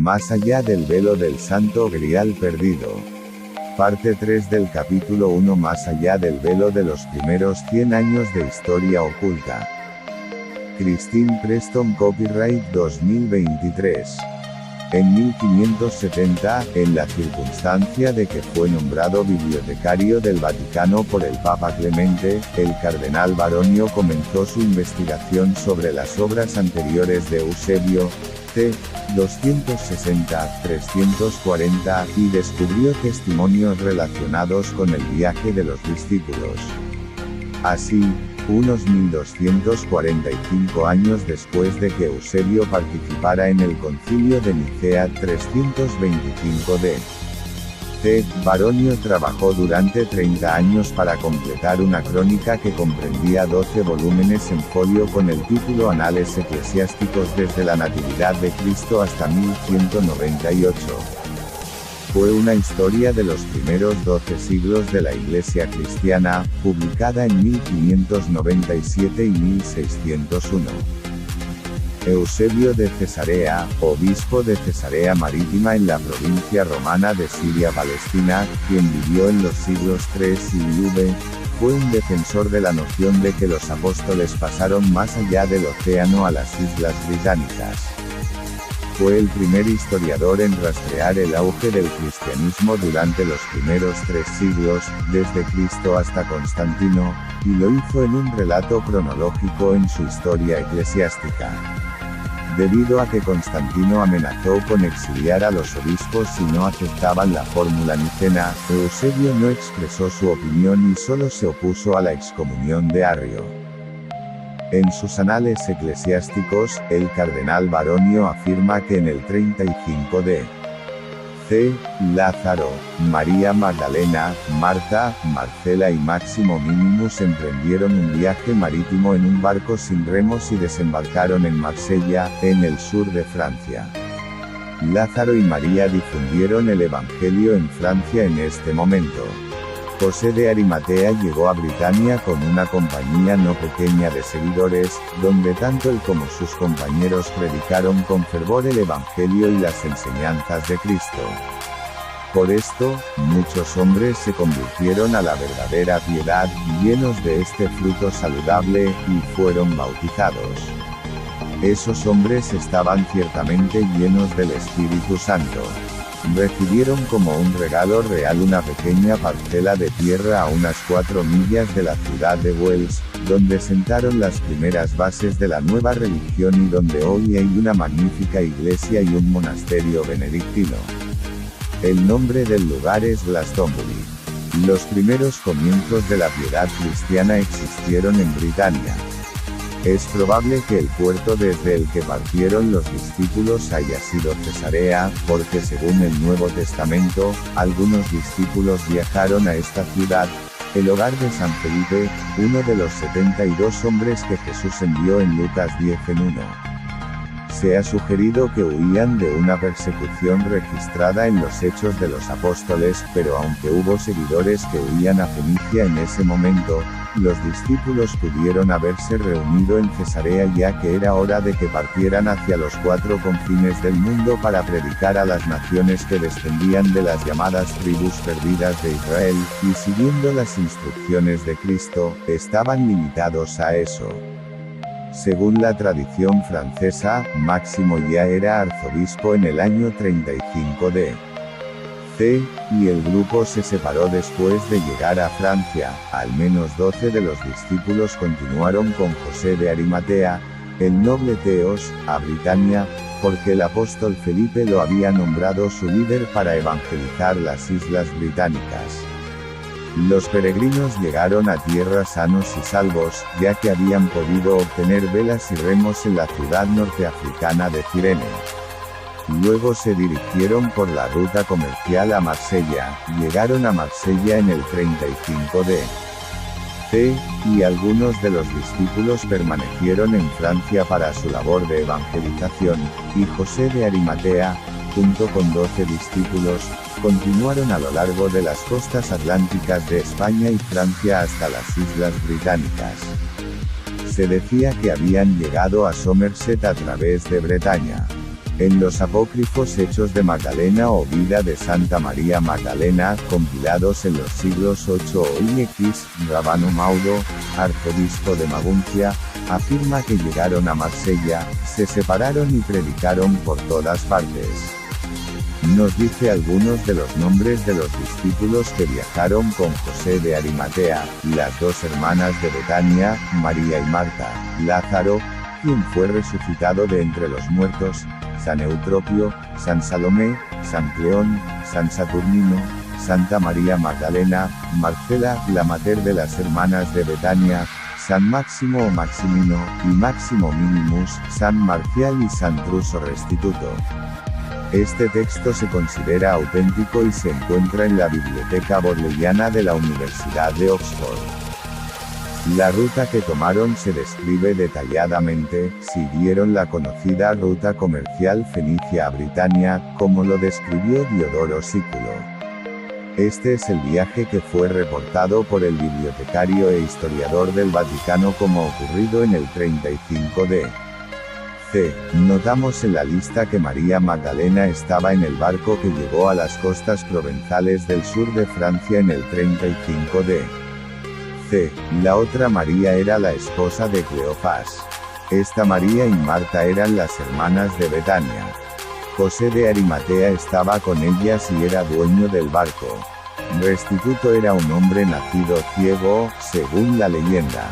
Más allá del velo del Santo Grial perdido. Parte 3 del capítulo 1. Más allá del velo de los primeros 100 años de historia oculta. Christine Preston, copyright 2023. En 1570, en la circunstancia de que fue nombrado bibliotecario del Vaticano por el Papa Clemente, el cardenal Baronio comenzó su investigación sobre las obras anteriores de Eusebio, c. 260-340, y descubrió testimonios relacionados con el viaje de los discípulos. Así, unos 1245 años después de que Eusebio participara en el Concilio de Nicea 325 d.C., Baronio trabajó durante 30 años para completar una crónica que comprendía 12 volúmenes en folio con el título Anales Eclesiásticos desde la Natividad de Cristo hasta 1198. Fue una historia de los primeros 12 siglos de la Iglesia cristiana, publicada en 1597 y 1601. Eusebio de Cesarea, obispo de Cesarea Marítima en la provincia romana de Siria-Palestina, quien vivió en los siglos III y V, fue un defensor de la noción de que los apóstoles pasaron más allá del océano a las Islas Británicas. Fue el primer historiador en rastrear el auge del cristianismo durante los primeros 3 siglos, desde Cristo hasta Constantino, y lo hizo en un relato cronológico en su historia eclesiástica. Debido a que Constantino amenazó con exiliar a los obispos si no aceptaban la fórmula nicena, Eusebio no expresó su opinión y solo se opuso a la excomunión de Arrio. En sus anales eclesiásticos, el cardenal Baronio afirma que en el 35 d.C., Lázaro, María Magdalena, Marta, Marcela y Máximo Minimus emprendieron un viaje marítimo en un barco sin remos y desembarcaron en Marsella, en el sur de Francia. Lázaro y María difundieron el Evangelio en Francia en este momento. José de Arimatea llegó a Britania con una compañía no pequeña de seguidores, donde tanto él como sus compañeros predicaron con fervor el Evangelio y las enseñanzas de Cristo. Por esto, muchos hombres se convirtieron a la verdadera piedad, llenos de este fruto saludable, y fueron bautizados. Esos hombres estaban ciertamente llenos del Espíritu Santo. Recibieron como un regalo real una pequeña parcela de tierra a unas 4 millas de la ciudad de Wells, donde sentaron las primeras bases de la nueva religión y donde hoy hay una magnífica iglesia y un monasterio benedictino. El nombre del lugar es Glastonbury. Los primeros comienzos de la piedad cristiana existieron en Britania. Es probable que el puerto desde el que partieron los discípulos haya sido Cesarea, porque según el Nuevo Testamento, algunos discípulos viajaron a esta ciudad, el hogar de San Felipe, uno de los 72 hombres que Jesús envió en Lucas 10:1. Se ha sugerido que huían de una persecución registrada en los Hechos de los Apóstoles, pero aunque hubo seguidores que huían a Fenicia en ese momento, los discípulos pudieron haberse reunido en Cesarea ya que era hora de que partieran hacia los 4 confines del mundo para predicar a las naciones que descendían de las llamadas tribus perdidas de Israel, y siguiendo las instrucciones de Cristo, estaban limitados a eso. Según la tradición francesa, Máximo ya era arzobispo en el año 35 d.C., y el grupo se separó después de llegar a Francia. Al menos 12 de los discípulos continuaron con José de Arimatea, el noble Teos, a Britania, porque el apóstol Felipe lo había nombrado su líder para evangelizar las islas británicas. Los peregrinos llegaron a tierra sanos y salvos, ya que habían podido obtener velas y remos en la ciudad norteafricana de Cirene. Luego se dirigieron por la ruta comercial a Marsella, llegaron a Marsella en el 35 d.C., y algunos de los discípulos permanecieron en Francia para su labor de evangelización, y José de Arimatea, junto con 12 discípulos, continuaron a lo largo de las costas atlánticas de España y Francia hasta las Islas Británicas. Se decía que habían llegado a Somerset a través de Bretaña. En los apócrifos Hechos de Magdalena o Vida de Santa María Magdalena, compilados en los siglos VIII y X, Rabano Mauro, arzobispo de Maguncia, afirma que llegaron a Marsella, se separaron y predicaron por todas partes. Nos dice algunos de los nombres de los discípulos que viajaron con José de Arimatea, las dos hermanas de Betania, María y Marta, Lázaro, quien fue resucitado de entre los muertos, San Eutropio, San Salomé, San Cleón, San Saturnino, Santa María Magdalena, Marcela, la mater de las hermanas de Betania, San Máximo o Maximino, y Máximo Minimus, San Marcial y San Druso Restituto. Este texto se considera auténtico y se encuentra en la Biblioteca Bodleiana de la Universidad de Oxford. La ruta que tomaron se describe detalladamente, siguieron la conocida ruta comercial fenicia a Britania, como lo describió Diodoro Sículo. Este es el viaje que fue reportado por el bibliotecario e historiador del Vaticano como ocurrido en el 35 d. C. Notamos en la lista que María Magdalena estaba en el barco que llegó a las costas provenzales del sur de Francia en el 35 d. C. La otra María era la esposa de Cleofás. Esta María y Marta eran las hermanas de Betania. José de Arimatea estaba con ellas y era dueño del barco. Restituto era un hombre nacido ciego, según la leyenda.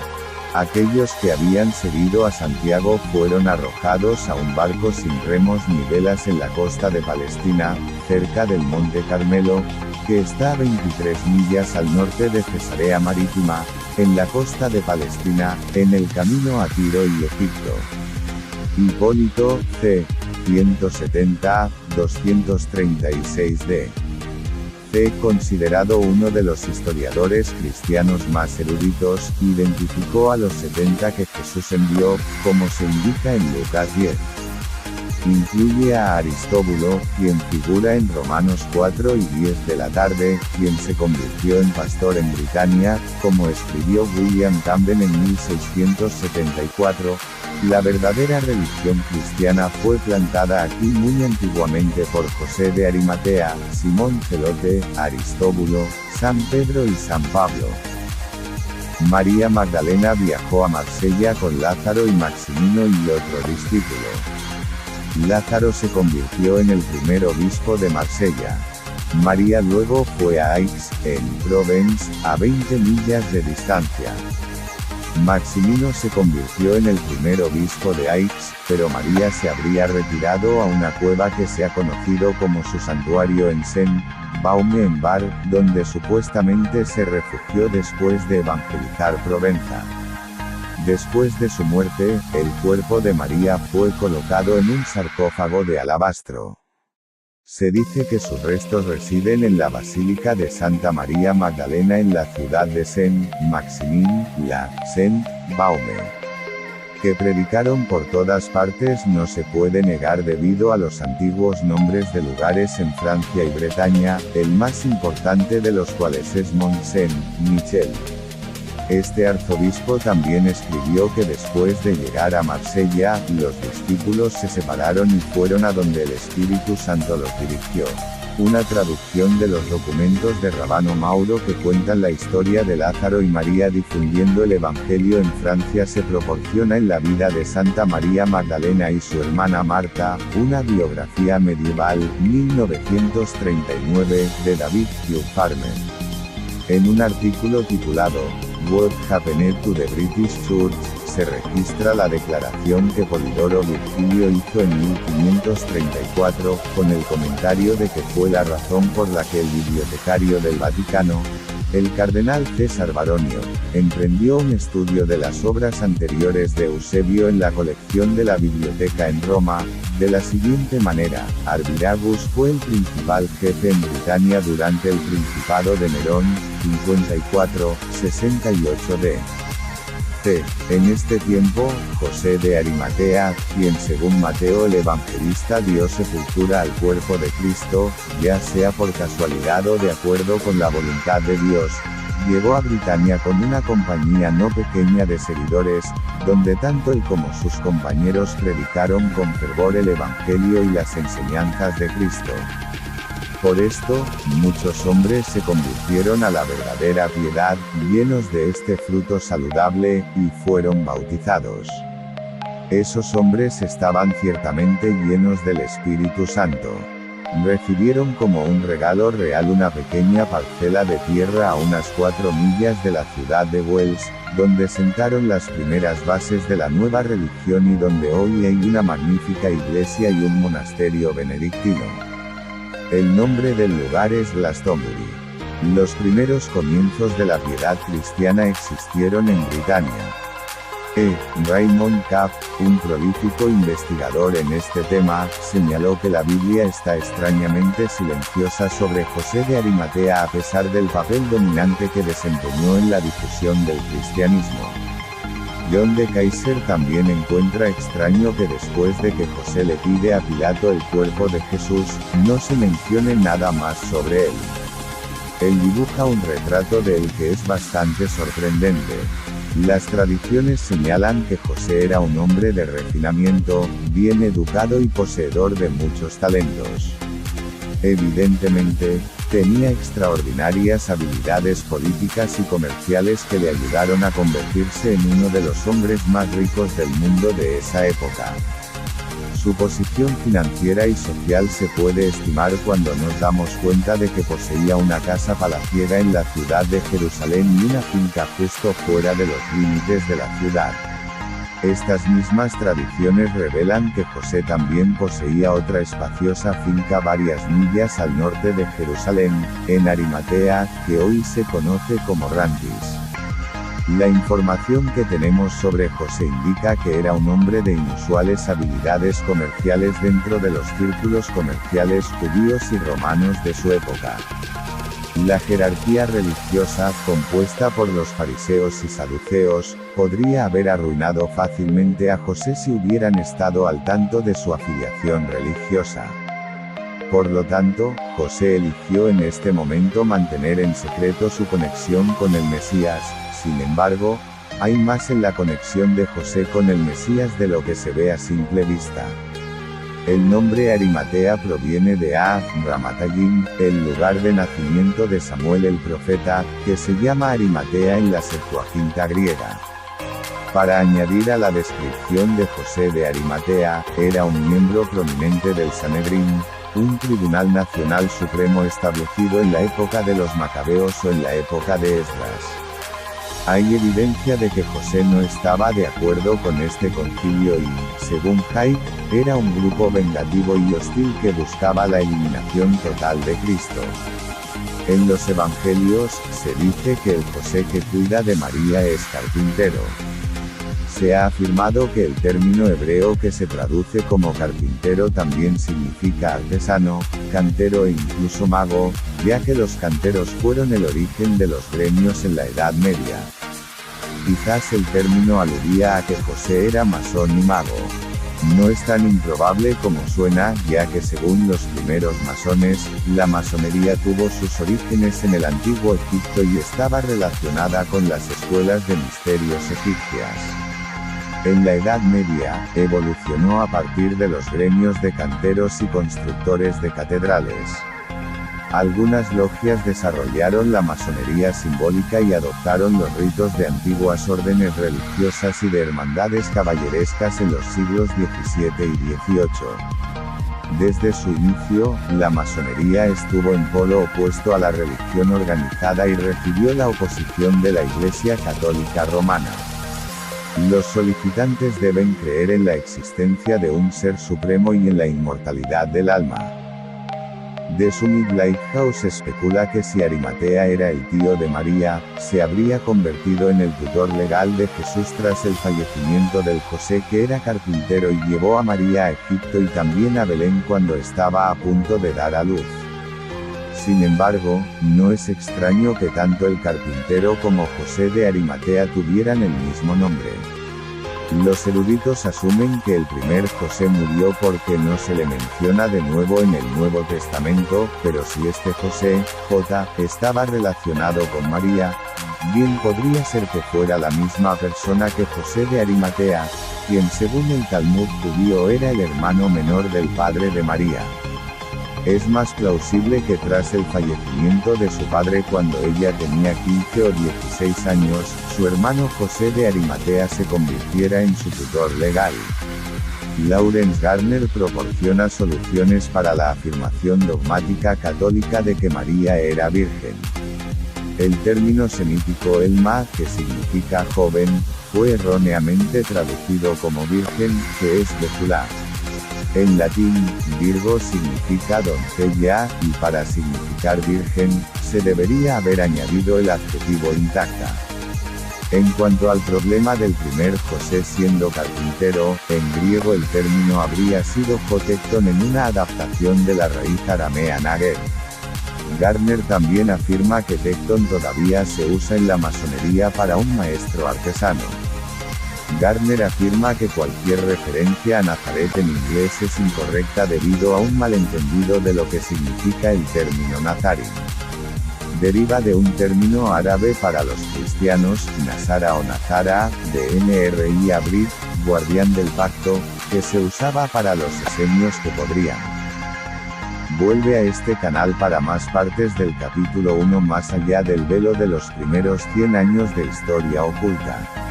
Aquellos que habían seguido a Santiago fueron arrojados a un barco sin remos ni velas en la costa de Palestina, cerca del Monte Carmelo, que está a 23 millas al norte de Cesarea Marítima, en la costa de Palestina, en el camino a Tiro y Egipto. Hipólito, c. 170, 236 d. C. Considerado uno de los historiadores cristianos más eruditos, identificó a los 70 que Jesús envió, como se indica en Lucas 10. Incluye a Aristóbulo, quien figura en Romanos 4 y 10 de la tarde, quien se convirtió en pastor en Britania, como escribió William Camden en 1674. La verdadera religión cristiana fue plantada aquí muy antiguamente por José de Arimatea, Simón Celote, Aristóbulo, San Pedro y San Pablo. María Magdalena viajó a Marsella con Lázaro y Maximino y otro discípulo. Lázaro se convirtió en el primer obispo de Marsella. María luego fue a Aix, en Provence, a 20 millas de distancia. Maximino se convirtió en el primer obispo de Aix, pero María se habría retirado a una cueva que se ha conocido como su santuario en Saint-Baume en Var, donde supuestamente se refugió después de evangelizar Provenza. Después de su muerte, el cuerpo de María fue colocado en un sarcófago de alabastro. Se dice que sus restos residen en la Basílica de Santa María Magdalena en la ciudad de Saint-Maximin, la Saint-Baume. Que predicaron por todas partes no se puede negar debido a los antiguos nombres de lugares en Francia y Bretaña, el más importante de los cuales es Mont Saint-Michel. Este arzobispo también escribió que después de llegar a Marsella, los discípulos se separaron y fueron a donde el Espíritu Santo los dirigió. Una traducción de los documentos de Rabano Mauro que cuentan la historia de Lázaro y María difundiendo el Evangelio en Francia se proporciona en la vida de Santa María Magdalena y su hermana Marta, una biografía medieval, 1939, de David Hugh Farmer. En un artículo titulado What Happened to the British Church, se registra la declaración que Polidoro Virgilio hizo en 1534, con el comentario de que fue la razón por la que el bibliotecario del Vaticano, el cardenal César Baronio, emprendió un estudio de las obras anteriores de Eusebio en la colección de la biblioteca en Roma, de la siguiente manera: Arviragus fue el principal jefe en Britania durante el principado de Nerón, 54-68 d. C. En este tiempo, José de Arimatea, quien según Mateo el Evangelista dio sepultura al cuerpo de Cristo, ya sea por casualidad o de acuerdo con la voluntad de Dios, llegó a Britania con una compañía no pequeña de seguidores, donde tanto él como sus compañeros predicaron con fervor el Evangelio y las enseñanzas de Cristo. Por esto, muchos hombres se convirtieron a la verdadera piedad, llenos de este fruto saludable, y fueron bautizados. Esos hombres estaban ciertamente llenos del Espíritu Santo. Recibieron como un regalo real una pequeña parcela de tierra a unas 4 millas de la ciudad de Wells, donde sentaron las primeras bases de la nueva religión y donde hoy hay una magnífica iglesia y un monasterio benedictino. El nombre del lugar es Glastonbury. Los primeros comienzos de la piedad cristiana existieron en Britania. Raymond Caff, un prolífico investigador en este tema, señaló que la Biblia está extrañamente silenciosa sobre José de Arimatea a pesar del papel dominante que desempeñó en la difusión del cristianismo. John de Kaiser también encuentra extraño que después de que José le pide a Pilato el cuerpo de Jesús, no se mencione nada más sobre él. Él dibuja un retrato de él que es bastante sorprendente. Las tradiciones señalan que José era un hombre de refinamiento, bien educado y poseedor de muchos talentos. Evidentemente, tenía extraordinarias habilidades políticas y comerciales que le ayudaron a convertirse en uno de los hombres más ricos del mundo de esa época. Su posición financiera y social se puede estimar cuando nos damos cuenta de que poseía una casa palaciega en la ciudad de Jerusalén y una finca justo fuera de los límites de la ciudad. Estas mismas tradiciones revelan que José también poseía otra espaciosa finca varias millas al norte de Jerusalén, en Arimatea, que hoy se conoce como Rampis. La información que tenemos sobre José indica que era un hombre de inusuales habilidades comerciales dentro de los círculos comerciales judíos y romanos de su época. La jerarquía religiosa, compuesta por los fariseos y saduceos, podría haber arruinado fácilmente a José si hubieran estado al tanto de su afiliación religiosa. Por lo tanto, José eligió en este momento mantener en secreto su conexión con el Mesías. Sin embargo, hay más en la conexión de José con el Mesías de lo que se ve a simple vista. El nombre Arimatea proviene de Ramatayim, el lugar de nacimiento de Samuel el profeta, que se llama Arimatea en la Septuaginta griega. Para añadir a la descripción de José de Arimatea, era un miembro prominente del Sanedrín, un tribunal nacional supremo establecido en la época de los Macabeos o en la época de Esdras. Hay evidencia de que José no estaba de acuerdo con este concilio y, según Haidt, era un grupo vengativo y hostil que buscaba la eliminación total de Cristo. En los Evangelios, se dice que el José que cuida de María es carpintero. Se ha afirmado que el término hebreo que se traduce como carpintero también significa artesano, cantero e incluso mago, ya que los canteros fueron el origen de los gremios en la Edad Media. Quizás el término aludía a que José era masón y mago. No es tan improbable como suena, ya que según los primeros masones, la masonería tuvo sus orígenes en el antiguo Egipto y estaba relacionada con las escuelas de misterios egipcias. En la Edad Media, evolucionó a partir de los gremios de canteros y constructores de catedrales. Algunas logias desarrollaron la masonería simbólica y adoptaron los ritos de antiguas órdenes religiosas y de hermandades caballerescas en los siglos XVII y XVIII. Desde su inicio, la masonería estuvo en polo opuesto a la religión organizada y recibió la oposición de la Iglesia Católica Romana. Los solicitantes deben creer en la existencia de un ser supremo y en la inmortalidad del alma. The Summit Lighthouse especula que si Arimatea era el tío de María, se habría convertido en el tutor legal de Jesús tras el fallecimiento del José que era carpintero y llevó a María a Egipto y también a Belén cuando estaba a punto de dar a luz. Sin embargo, no es extraño que tanto el carpintero como José de Arimatea tuvieran el mismo nombre. Los eruditos asumen que el primer José murió porque no se le menciona de nuevo en el Nuevo Testamento, pero si este José, J, estaba relacionado con María, Bien podría ser que fuera la misma persona que José de Arimatea, quien según el Talmud judío era el hermano menor del padre de María. Es más plausible que tras el fallecimiento de su padre cuando ella tenía 15 o 16 años, su hermano José de Arimatea se convirtiera en su tutor legal. Lawrence Gardner proporciona soluciones para la afirmación dogmática católica de que María era virgen. El término semítico Elma, que significa joven, fue erróneamente traducido como virgen, que es Betulá. En latín, Virgo significa doncella, y para significar virgen, se debería haber añadido el adjetivo intacta. En cuanto al problema del primer José siendo carpintero, en griego el término habría sido jotecton en una adaptación de la raíz aramea nager. Gardner también afirma que tecton todavía se usa en la masonería para un maestro artesano. Gardner afirma que cualquier referencia a Nazaret en inglés es incorrecta debido a un malentendido de lo que significa el término Nazarim. Deriva de un término árabe para los cristianos, Nazara o Nazara, de Nri Abrid, guardián del pacto, que se usaba para los esenios que podrían. Vuelve a este canal para más partes del capítulo 1 más allá del velo de los primeros 100 años de historia oculta.